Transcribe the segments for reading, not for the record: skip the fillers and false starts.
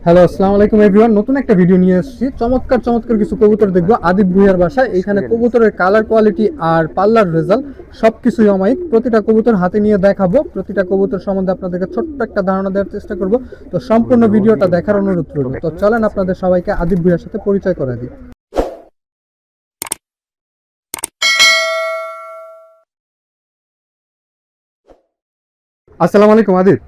Hello, আসসালামু আলাইকুম everyone. নতুন একটা ভিডিও নিয়ে এসেছি। চমৎকার চমৎকার কিছু কবুতর দেখবো আদিব ভুঁইয়ার বাসায়। এখানে কবুতরের কালার কোয়ালিটি আর পাল্লার রেজাল্ট সবকিছুই অমায়িক। প্রতিটা কবুতর হাতে নিয়ে দেখাবো, প্রতিটা কবুতর সম্বন্ধে আপনাদেরকে ছোট্ট একটা ধারণা দেওয়ার চেষ্টা করব। তো সম্পূর্ণ ভিডিওটা দেখার অনুরোধ করবো। তো চলেন আপনাদের সবাইকে আদিব ভুঁইয়ার সাথে পরিচয় করে দিই। আসসালামু আলাইকুম আদিব।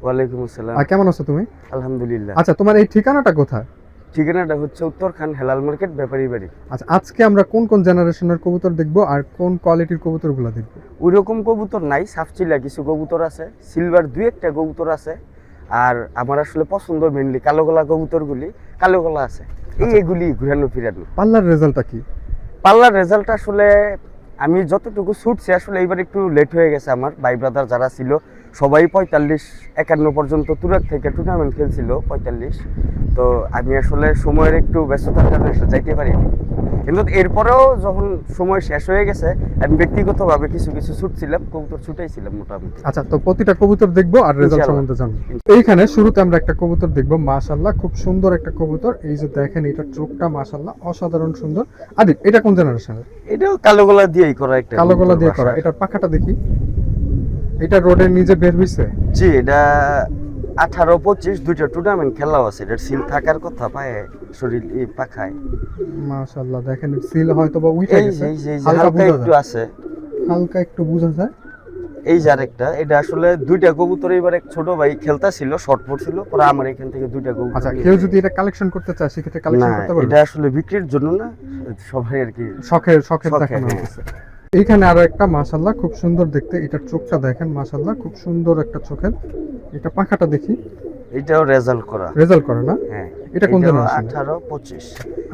ওয়ালাইকুম আসসালাম। কেমন আছো তুমি? আলহামদুলিল্লাহ। আচ্ছা, তোমার এই ঠিকানাটা কোথায়? ঠিকানাটা হচ্ছে উত্তরখান হেলাল মার্কেট ব্যাপারী বাড়ি। আচ্ছা, আজকে আমরা কোন কোন জেনারেশনের কবুতর দেখবো আর কোন কোয়ালিটির কবুতরগুলো দেখবো? ওইরকম কবুতর নাই, সাফচিলা কিছু কবুতর আছে, সিলভার দুই একটা কবুতর আছে। আর আমার আসলে পছন্দ মেনলি কালো গলা কবুতরগুলি, কালো গলা আছে এইগুলি ঘুরানো ফিরানো। পাল্লার রেজাল্টটা কি? পাল্লার রেজাল্ট আসলে আমি যতটুকু ছুটছি আসলে এইবার একটু লেট হয়ে গেছে। আমার ভাই ব্রাদার যারা ছিল সবাই 45-51 পর্যন্ত তুরাক থেকে টুর্নামেন্ট খেলছিল 45। তো আমি আসলে সময়ের একটু ব্যস্ততার কারণে যাইতে পারিনি, কিন্তু এরপরেও যখন সময় শেষ হয়ে গেছে আমি ব্যক্তিগতভাবে কিছু কিছু ছুটছিলাম, কবুতর ছুটাইছিলাম মোটামুটি। আচ্ছা, তো প্রতিটা কবুতর দেখবো আর রেজাল্ট সম্বন্ধে জানবো। এইখানে শুরুতে আমরা একটা কবুতর দেখবো, মাশাআল্লাহ খুব সুন্দর একটা কবুতর। এই যে দেখেন, এটা চোখটা মাশাআল্লাহ অসাধারণ সুন্দর। আদিব, এটা কোন জেনারেশনের? এটাও কালো গলা দিয়েই করা একটা কালো গলা দিয়ে করা। এটার পাখাটা দেখি, এটা রোডের নিচে বের হইছে। জি, এটা 18-25 দুইটা টুর্নামেন্ট খেলাও আছে। এটার সিল থাকার কথা, পায়ে শরীর এই পাখায় মাশাআল্লাহ দেখেন, সিল হয়তো বা উইঠে গেছে, হালকা একটু আছে, হালকা একটু বোঝা যায়। এই যে আরেকটা, এটা আসলে দুইটা কবুতর এবার এক ছোট ভাই খেলতা ছিল, শর্ট পড়ছিল পরে আমার এখান থেকে দুইটা কবুতর। আচ্ছা, কেউ যদি এটা কালেকশন করতে চায় সেক্ষেত্রে কালেকশন করতে পারবে? এটা আসলে বিক্রির জন্য না, সবাই আর কি শখের দেখানো হচ্ছে। এইখানে আরো একটা মাশাআল্লাহ খুব সুন্দর দেখতে, এটার চোখটা দেখেন মাশাআল্লাহ খুব সুন্দর একটা চোখের। এটা পাখাটা দেখি, এটাও রেজাল্ট করা না? হ্যাঁ। এটা কোন জেনারেশন?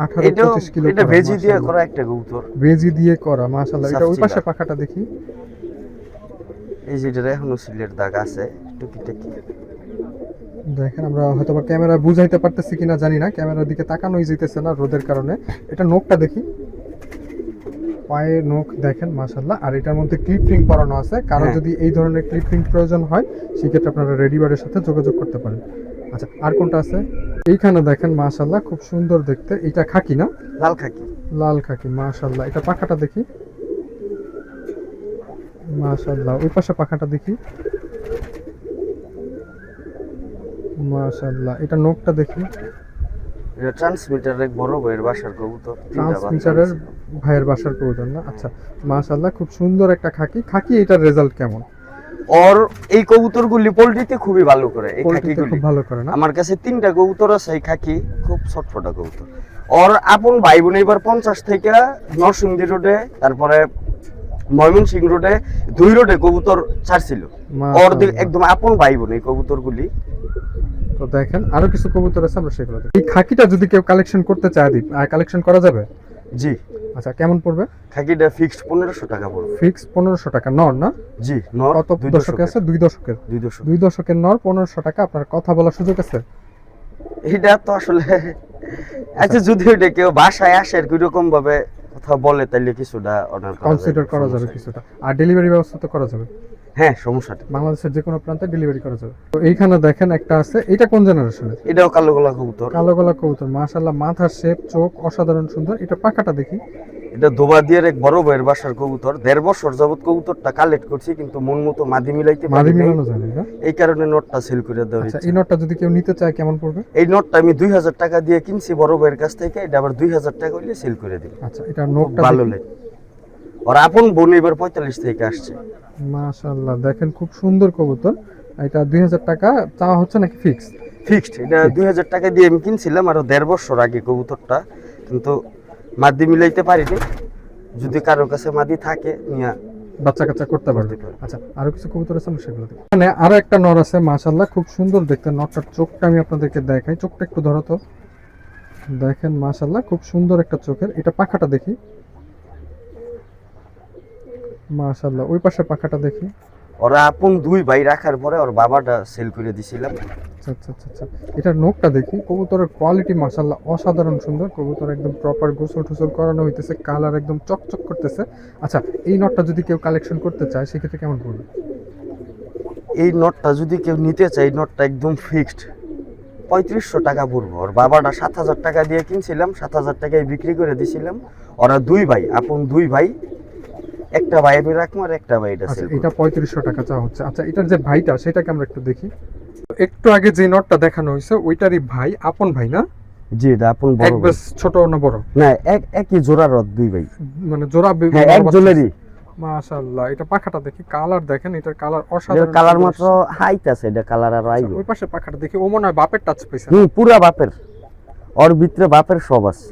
18-25 কিলো। এটা ভেজি দিয়ে করা একটা কবুতর, ভেজি দিয়ে করা মাশাআল্লাহ। এটা ওই পাশে পাখাটা দেখি, এই যে এটা এখনো সিলের দাগ আছে টুকিটাকি। দেখেন, আমরা হয়তো বা ক্যামেরা বুঝাইতে পারতেছি কিনা জানি না, ক্যামেরার দিকে তাকানোই যেতেছে না রোদের কারণে। এটা নখটা দেখি, পায়ে নখ দেখেন মাশাআল্লাহ। আর এটার মধ্যে ক্লিপ রিং পরানো আছে। কারো যদি এই ধরনের ক্লিপ রিং প্রয়োজন হয় সেক্ষেত্রে আপনারা রেডিবারের সাথে যোগাযোগ করতে পারেন। আচ্ছা, আর কোনটা আছে? এইখানে দেখেন মাশাআল্লাহ খুব সুন্দর দেখতে। এটা খাকি না? লাল খাকি মাশাআল্লাহ। এটা পাখাটা দেখি, মাশাআল্লাহ। ওই পাশে পাখাটা দেখি, মাশাআল্লাহ। এটা নখটা দেখি, এটা ট্রান্সমিটারের বড় ভাইয়ের বাসার কবুতর, ট্রান্সমিটারের ভাইয়ের বাসার কবুতর না? আচ্ছা, মাশাআল্লাহ খুব সুন্দর একটা খাকি। এটার রেজাল্ট কেমন? ওর এই কবুতরগুলি পোল্ট্রিতে খুবই ভালো করে, এই খাকিগুলি খুব ভালো করে না? আমার কাছে 3টা কবুতর আছে, এই খাকি খুব ছটফটা কবুতর। ওর আপন ভাই বোন এবার 50 থেকে নরসিংদী রোডে, তারপরে ময়মনসিংহ রোডে, 2 রোডে কবুতর ছাড়ছিল। ওর একদম আপন ভাই বোন এই কবুতরগুলি। তো দেখেন, আরো কিছু কবুতর আছে, আমরা সেগুলো দেখি। এই খাকিটা যদি কেউ কালেকশন করতে চায় দিই, কালেকশন করা যাবে? জি। আচ্ছা, কেমন পড়বে? খাকিটা ফিক্সড 1500 টাকা পড়বে। ফিক্স 1500 টাকা নর না? জি, নর। কত দশকে আছে? 2 দশকের। 2 দশকের নর 1500 টাকা। আপনার কথা বলার সুযোগ আছে? এটা তো আসলে আচ্ছা, যদি এটা কেউ বাসায় আসে আর কিরকম ভাবে কথা বলে তাইলে কিছুটা অর্ডার কনসিডার করা যাবে কিছুটা। আর ডেলিভারি ব্যবস্থা তো করা যাবে? হ্যাঁ, সমস্যা নেই, বাংলাদেশের যে কোনো প্রান্তে ডেলিভারি করা যাবে। তো এইখানে দেখেন একটা আছে, এটা কোন জেনারেশনের? এটাও কালো গলা কবুতর। কালো গলা কবুতর মাশাআল্লাহ, মাথার শেপ, চোখ অসাধারণ সুন্দর। এটা পাখাটা দেখি, এটা দোবাদিয়ার এক বড় ভাইয়ের বাসার কবুতর। 1.5 বছর যাবত কবুতরটা কালেক্ট করছি, কিন্তু মন মতো মাদি মিলানো যায় না, এই কারণে নটটা সেল করে দেওয়া। আচ্ছা, এই নটটা যদি কেউ নিতে চায় কেমন পড়বে? এই নটটা আমি 2000 টাকা দিয়ে কিনছি বড় ভাইয়ের কাছ থেকে, এটা আবার 2000 টাকা হইলে সেল করে দিই। আচ্ছা, এটা নটটা ভালো লাগে। আর আপন বোন এবার 45 থেকে আসছে। মাশাআল্লাহ দেখেন, খুব সুন্দর কবুতর। এটা 2000 টাকা চাওয়া হচ্ছে নাকি ফিক্সড? এটা 2000 টাকা দিয়ে আমি কিনছিলাম আরো 1.5 বছর আগে কবুতরটা, কিন্তু মাদি মিলাইতে পারিনি। যদি কারোর কাছে মাদি থাকে নিয়া বাচ্চা কাচ্চা করতে পারবে। আচ্ছা, আরো কিছু কবুতর আছে, আমরা সেগুলো দেখি। মানে আরো একটা নর আছে মাশাআল্লাহ, খুব সুন্দর দেখতে। নরটার চোখটা আমি আপনাদেরকে দেখাই, চোখটা একটু ধরো তো। দেখেন মাশাআল্লাহ খুব সুন্দর একটা চোখের। এটা পাখাটা দেখি, মাশাআল্লাহ। ওই পাশে পাখাটা দেখি। ওরা আপন 2 ভাই রাখার পরে ওর বাবাটা সেল করে দিছিলাম। আচ্ছা আচ্ছা আচ্ছা, এটার নখটা দেখি। কবুতরের কোয়ালিটি মাশাআল্লাহ অসাধারণ সুন্দর। কবুতর একদম প্রপার গোসল টোসল করানো হইতেছে, কালার একদম চকচক করতেছে। আচ্ছা, এই নটটা যদি কেউ কালেকশন করতে চায় সেক্ষেত্রে কেমন পড়বে? এই নটটা যদি কেউ নিতে চায়, এই নটটা একদম ফিক্সড 3500 টাকা পড়বো। ওর বাবাটা 7000 টাকা দিয়ে কিনছিলাম, 7000 টাকায় বিক্রি করে দিছিলাম। ওরা দুই ভাই, আপন দুই ভাই, একটা ভাই আমি রাখবো আর একটা ভাই এটা আচ্ছা সেল এটা 3500 টাকা চাওয়া হচ্ছে। আচ্ছা এটার যে ভাইটা সেটাকে আমরা একটু দেখি। একটু আগে যে নটটা দেখানো হয়েছে ওইটারই ভাই, আপন ভাই না? জি এটা আপন বড় এক ভাই। বেশ ছোট না বড়? না একই জোড়া রথ দুই ভাই, মানে জোড়া হ্যাঁ এক জোলেরই। মাশাআল্লাহ, এটা পাখাটা দেখি, কালার দেখেন, এটার কালার এটা অসাধারণ। কালার মাত্র হাইট আছে, এটা কালার আর আইবো। ওই পাশে পাখাটা দেখি, ও মনে হয় বাপের টাচ পাইছে। পুরা বাপের, ওর ভিতরে বাপের সব আছে।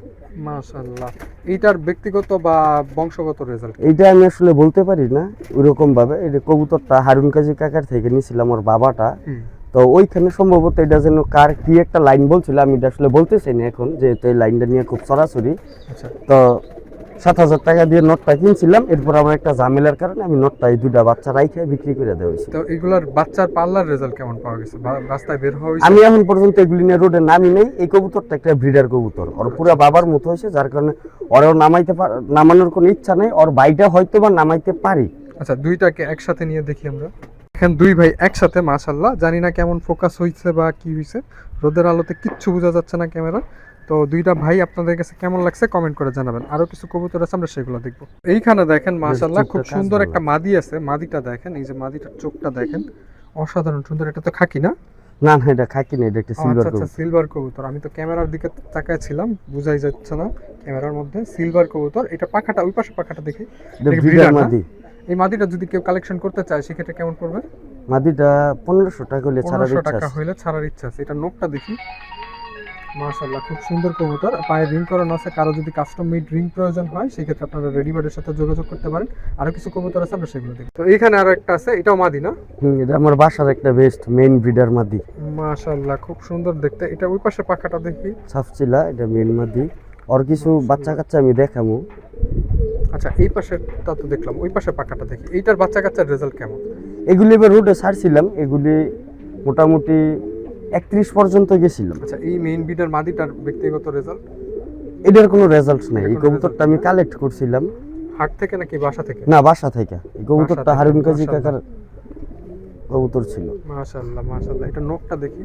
মাশাআল্লাহ, এইটার ব্যক্তিগত বা বংশগত রেজাল্ট? এইটা আমি আসলে বলতে পারি না ওইরকম ভাবে। এটা কবুতরটা হারুন কাজী কাকার থেকে নিয়েছিলাম, ওর বাবাটা। তো ওইখানে সম্ভবত এটা যেন কার কি একটা লাইন বলছিল, আমি এটা আসলে বলতেছি না এখন, যেহেতু এই লাইনটা নিয়ে খুব সরাসরি। আচ্ছা তো 7000 টাকা দিয়ে নটটা কিনছিলাম, এরপর আমার একটা ঝামেলার কারণে আমি নটটা এই দুটা বাচ্চা রাইখে বিক্রি করে দেওয়া হয়েছে। তো এগুলার বাচ্চার পাল্লার রেজাল্ট কেমন পাওয়া গেছে? রাস্তায় বের হওয়া হয়েছে? আমি এখন পর্যন্ত এগুলি নিয়ে রোডে নামি নেই। এই কবুতরটা একটা ব্রিডার কবুতর, ওর পুরো বাবার মতো হয়েছে, যার কারণে ওরাও নামানোর কোনো ইচ্ছা নেই। ওর বাইটা হয়তো বা নামাইতে পারি। আচ্ছা দুইটাকে একসাথে নিয়ে দেখি আমরা। এখন দুই ভাই একসাথে, মাশাআল্লাহ। জানি না কেমন ফোকাস হয়েছে বা কি হয়েছে, রোদের আলোতে কিচ্ছু বোঝা যাচ্ছে না ক্যামেরা। তো দুইটা ভাই আপনাদের কাছে কেমন লাগছে কমেন্ট করে জানাবেন। আরো কিছু কবুতর আছে, আমরা সেগুলো দেখবো। এইখানে দেখেন মাশাআল্লাহ খুব সুন্দর একটা মাদি আছে। মাদিটা দেখেন, এই যে মাদিটার চোখটা দেখেন, অসাধারণ সুন্দর। এটা তো খাকি না? না না এটা খাকি না, এটা একটা সিলভার আচ্ছা কবুতর। সিলভার কবুতর। আমি তো ক্যামেরার দিকে তাকায় ছিলাম, বুঝাই যাচ্ছে না ক্যামেরার মধ্যে। সিলভার কবুতর, এটা পাখাটা, ওই পাশে পাখাটা দেখি। এটা এটা ব্রিডার breeder না? মাদি। এই মাদিটা যদি কেউ কালেকশন করতে চায় সেক্ষেত্রে কেমন পড়বে? মাদিটা 1500 টাকা হলে ছাড়ার 1500 ইচ্ছা টাকা আছে। হইলে ছাড়ার ইচ্ছা আছে। এটা নোকটা দেখি, মাশাআল্লাহ খুব সুন্দর কবুতর। পায়ে রিং করানো আছে, কারো যদি কাস্টম মেড রিং প্রয়োজন হয় সেক্ষেত্রে আপনারা রেডিবার্ডের সাথে যোগাযোগ করতে পারেন। আরো কিছু কবুতর আছে, আমরা সেগুলো দেখি। তো এখানে আরো একটা আছে, এটাও মাদি না? এটা আমার বাসার একটা বেস্ট মেইন ব্রিডার মাদি। মাশাআল্লাহ খুব সুন্দর দেখতে। এটা ওই পাশে পাখাটা দেখি। সাফচিলা, এটা মেইন মাদি। আর কিছু বাচ্চা কাচ্চা আমি দেখামু। আচ্ছা এই পাশেটা তো দেখলাম, ওই পাশে পাখাটা দেখি। এইটার বাচ্চা কাচ্চার রেজাল্ট কেমন? এগুলি এবার রোডে ছাড়ছিলাম, এগুলি মোটামুটি 31 পর্যন্ত গেছিলাম। আচ্ছা এই মেইন বিডার মাদিটার ব্যক্তিগত রেজাল্ট? এটার কোনো রেজাল্ট নাই। এই কোনো কবুতরটা আমি কালেক্ট করছিলাম। হাট থেকে নাকি বাসা থেকে? না বাসা থেকে। এই কবুতরটা থেকে, হারুন কাজী মাশাআল্লাহ। কাকার কবুতর ছিল। মাশাআল্লাহ মাশাআল্লাহ, এটা নোকটা দেখি।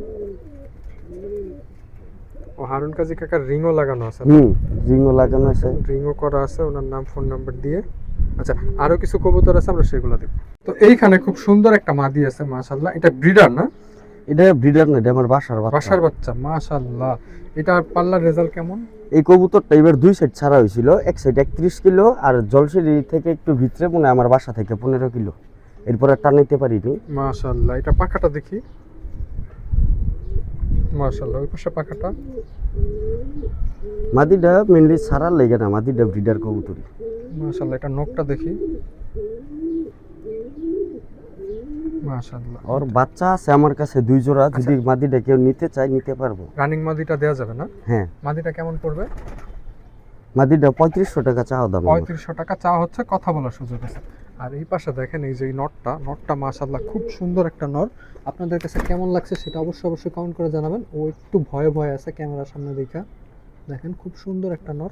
ও হারুন কাজী কাকার রিংও লাগানো আছে। রিংও লাগানো আছে, রিংও করা আছে, ওনার নাম ফোন নাম্বার দিয়ে। আচ্ছা আরো কিছু কবুতর আছে, আমরা সেগুলো দেখব। তো এইখানে খুব সুন্দর একটা মাদি আছে, মাশাআল্লাহ। এটা ব্রিডার না? এটা ব্রিডার না, এটা আমার বাসার বাচ্চা। বাসার বাচ্চা, মাশাআল্লাহ। এটা পাল্লার রেজাল্ট কেমন? এই কবুতরটা এবার দুই সাইড ছাড়া হয়েছিল। এক সাইড 31 কিলো, আর জলসিঁড়ি থেকে একটু ভিতরে মনে হয় আমার বাসা থেকে 15 কিলো। এরপর আর টানাইতে পারিনি। মাশাআল্লাহ, এটা পাখাটা দেখি। মাশাআল্লাহ, ওই পাশে পাখাটা। মাদিটা মেনলি ছাড়ার লেগে না, মাদিটা ব্রিডার কবুতরি। মাশাআল্লাহ, এটা নোকটা দেখি। মাশাআল্লাহ, ওর বাচ্চা আছে আমার কাছে 2 জোড়া। যদি মাদিটা কেউ নিতে চায় নিতে পারবো। রানিং মাদিটা দেওয়া যাবে না? হ্যাঁ। মাদিটা কেমন পড়বে? মাদিটা 3500 টাকা চাওয়া দাম। 3500 টাকা চাওয়া হচ্ছে, কথা বলার সুযোগ আছে। আর এই পাশে দেখেন, এই যে এই নটটা মাশাআল্লাহ খুব সুন্দর একটা নর। আপনাদের কাছে কেমন লাগছে সেটা অবশ্যই কমেন্ট করে জানাবেন। ও একটু ভয়ে আছে ক্যামেরার সামনে দেখা। দেখেন খুব সুন্দর একটা নর।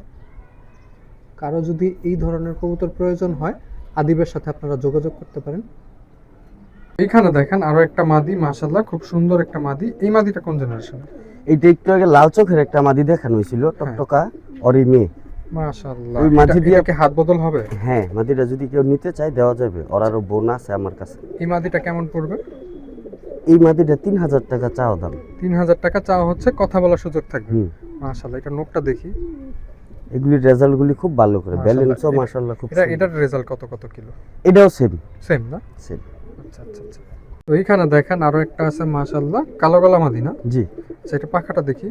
কারো যদি এই ধরনের কবুতর প্রয়োজন হয় আদিবের সাথে আপনারা যোগাযোগ করতে পারেন। এইখানে দেখেন আরো একটা মাদি, মাশাআল্লাহ খুব সুন্দর একটা মাদি। এই মাদিটা কোন জেনারেশন? এইটা একটু আগে লাল চোখের একটা মাদি দেখানো হয়েছিল, টকটকা ওরই মেয়ে। মাশাআল্লাহ, ওই মাদি দিয়ে কি হাত বদল হবে? হ্যাঁ, মাদিটা যদি কেউ নিতে চায় দেওয়া যাবে। ওর আরো বোন আছে আমার কাছে। এই মাদিটা কেমন পড়বে? এই মাদিটা 3000 টাকা চাওয়া দাম। 3000 টাকা চাওয়া হচ্ছে, কথা বলার সুযোগ থাকবে। মাশাআল্লাহ, এটা নোকটা দেখি। এগুলির রেজাল্টগুলি খুব ভালো করে, ব্যালেন্সও মাশাআল্লাহ খুব সুন্দর। এটার রেজাল্ট কত কিলো? এটাও সেম না? সেম। আচ্ছা। তো এইখানে দেখেন আরো একটা আছে, মাশাআল্লাহ কালো গলা মাদি না? জি। আচ্ছা এটা পাখাটা দেখি।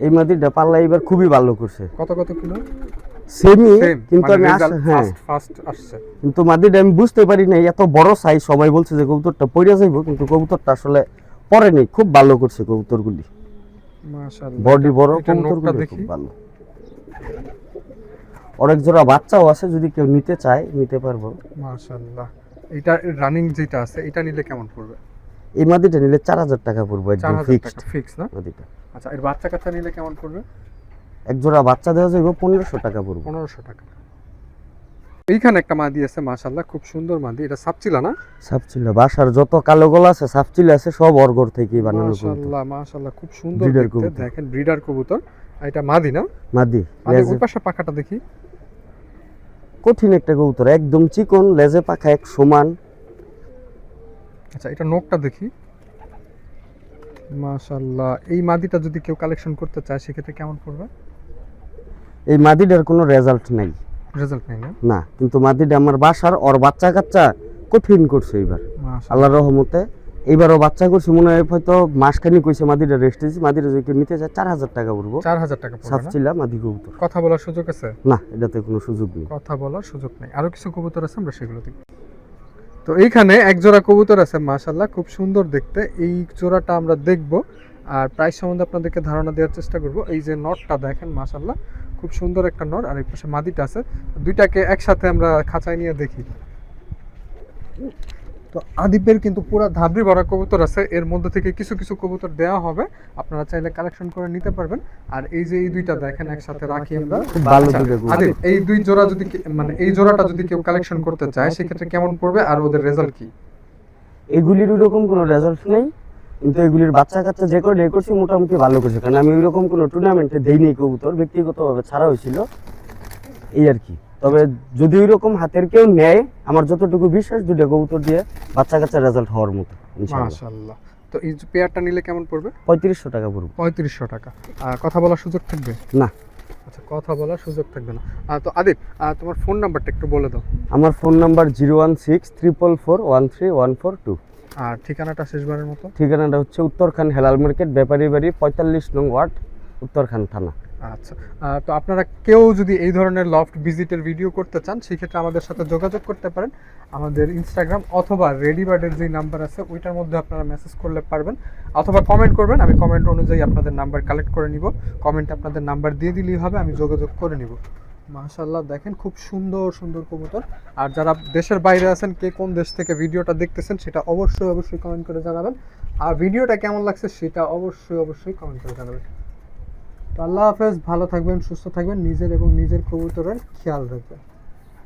এই মাদিটা পাল্লা এবার খুবই ভালো করছে। কত কিলো? সেমই, কিন্তু মানে আমি হ্যাঁ ফার্স্ট আসছে। কিন্তু মাদিটা আমি বুঝতে পারি না এত বড় সাইজ। সবাই বলছে যে কবুতরটা পড়ে যাইবো, কিন্তু কবুতরটা আসলে পড়েনি। খুব ভালো করছে কবুতরগুলি, মাশাআল্লাহ। বডি বড়, কবুতরগুলো কবুতরগুলি দেখি খুব ভালো। অনেক জোড়া বাচ্চাও আছে, যদি কেউ নিতে চায় নিতে পারবো। মাশাআল্লাহ, এটা রানিং যেটা আছে এটা নিলে কেমন পড়বে? এই মাদিটা নিলে 4000 টাকা পড়বে, একদম 4000 টাকা ফিক্স না? মাদিটা। আচ্ছা এর বাচ্চা কাচ্চা নিলে কেমন পড়বে? এক জোড়া বাচ্চা দেওয়া যাবে 1500 টাকা পড়বে। 1500 টাকা। এইখানে একটা মাদি আছে মাশাআল্লাহ, খুব সুন্দর মাদি। এটা সাপচিলা না? সাপচিল বাসার যত কালো গলা আছে সাপচিল আছে সব অর্গর থেকেই বানানো কবুতর। মাশাআল্লাহ মাশাআল্লাহ, খুব সুন্দর Breeder দেখতে। কবুতর। দেখেন ব্রিডার কবুতর। আর এটা মাদি না? মাদি মাদি। লেজে ওই পাশে পাখাটা দেখি। কঠিন একটা কবুতর, একদম চিকন, লেজে পাখা এক সমান। আচ্ছা, এটা নখটা দেখি। মাশাআল্লাহ, এই মাদিটা যদি কেউ কালেকশন করতে চায় সেক্ষেত্রে কেমন পড়বে? এই মাদিটার কোনো রেজাল্ট নাই, রেজাল্ট নেই না? না, কিন্তু মাদিটা আমার বাসার ওর বাচ্চা কাচ্চা কঠিন করছে এবার মাশাআল্লাহ। আল্লাহর রহমতে। এইবারও বাচ্চা করছে মনে হয়, হয়তো মাসখানি কইছে মাদিটা রেস্ট দিয়েছি। মাদিটা যদি কেউ নিতে চায় 4000 টাকা পড়বো। 4000 টাকা পড়বে না? সাপচিলা মাদি কবুতর। কথা বলার সুযোগ আছে? না, এটাতে কোনো সুযোগ নেই। কথা বলার সুযোগ নেই। আরো কিছু কবুতর আছে, আমরা সেগুলো দেখি। তো এইখানে এক জোড়া কবুতর আছে মাশাআল্লাহ, খুব সুন্দর দেখতে। এই জোড়াটা আমরা দেখব আর প্রাইস সম্বন্ধে আপনাদেরকে ধারণা দেওয়ার চেষ্টা করব। এই যে নটটা দেখেন মাশাআল্লাহ, খুব সুন্দর একটা নট। আর এই পাশে মাদিটা আছে, দুইটাকে একসাথে আমরা খাঁচায় নিয়ে দেখি। তো আদিপের কিন্তু পুরো ধাবড়ি ভরা কবুতর আছে, এর মধ্যে থেকে কিছু কিছু কবুতর দেওয়া হবে, আপনারা চাইলে কালেকশন করে নিতে পারবেন। আর এই যে এই দুইটা দেখেন একসাথে রাখি আমরা। খুব ভালো আচ্ছা, দুটো কবুতর। আদিপ, এই দুই জোড়া যদি মানে এই জোড়াটা যদি কেউ কালেকশন করতে চায় সেক্ষেত্রে কেমন পড়বে আর ওদের রেজাল্ট কি? এগুলির ওরকম কোনো রেজাল্ট নেই, কিন্তু এগুলির বাচ্চা কাচ্চা যে করে করছি মোটামুটি ভালো করছে। কারণ আমি ওইরকম কোনো টুর্নামেন্টে দেইনি কবুতর, ব্যক্তিগতভাবে ছাড়া হয়েছিল এই আর কি। তবে যদি ওইরকম হাতের কেউ নেয়, আমার যতটুকু বিশ্বাস দুটো কবুতর দিয়ে বাচ্চা কাচ্চা রেজাল্ট হওয়ার মতো ইনশাআল্লাহ। মাশাআল্লাহ। তো এই যে পেয়ারটা নিলে কেমন পড়বে? 3500 টাকা পড়বে। 3500 টাকা। আর কথা বলার সুযোগ থাকবে? না, আচ্ছা, কথা বলার সুযোগ থাকবে না। তো আদিপ, তোমার ফোন নাম্বারটা একটু বলে দাও। আমার ফোন নাম্বার 01644413142। আর ঠিকানাটা শেষবারের মতো। ঠিকানাটা হচ্ছে উত্তরখান হেলাল মার্কেট, ব্যাপারী বাড়ি, 45 নং ওয়ার্ড, উত্তরখান থানা। আচ্ছা, তো আপনারা কেউ যদি এই ধরনের লফট ভিজিটের ভিডিও করতে চান সেক্ষেত্রে আমাদের সাথে যোগাযোগ করতে পারেন। আমাদের ইনস্টাগ্রাম অথবা রেডিবার্ডের যে নাম্বার আছে ওইটার মধ্যে আপনারা মেসেজ করলে পারবেন, অথবা কমেন্ট করবেন। আমি কমেন্ট অনুযায়ী আপনাদের নাম্বার কালেক্ট করে নিব। কমেন্টে আপনাদের নাম্বার দিয়ে দিলেই হবে, আমি যোগাযোগ করে নিব। মাশাআল্লাহ, দেখেন খুব সুন্দর সুন্দর কবুতর। আর যারা দেশের বাইরে আছেন, কে কোন দেশ থেকে ভিডিওটা দেখতেছেন সেটা অবশ্যই অবশ্যই কমেন্ট করে জানাবেন। আর ভিডিওটা কেমন লাগছে সেটা অবশ্যই অবশ্যই কমেন্ট করে জানাবেন। তো আল্লাহ হাফেজ, ভালো থাকবেন, সুস্থ থাকবেন, নিজের এবং নিজের কবুতরের খেয়াল রাখবেন।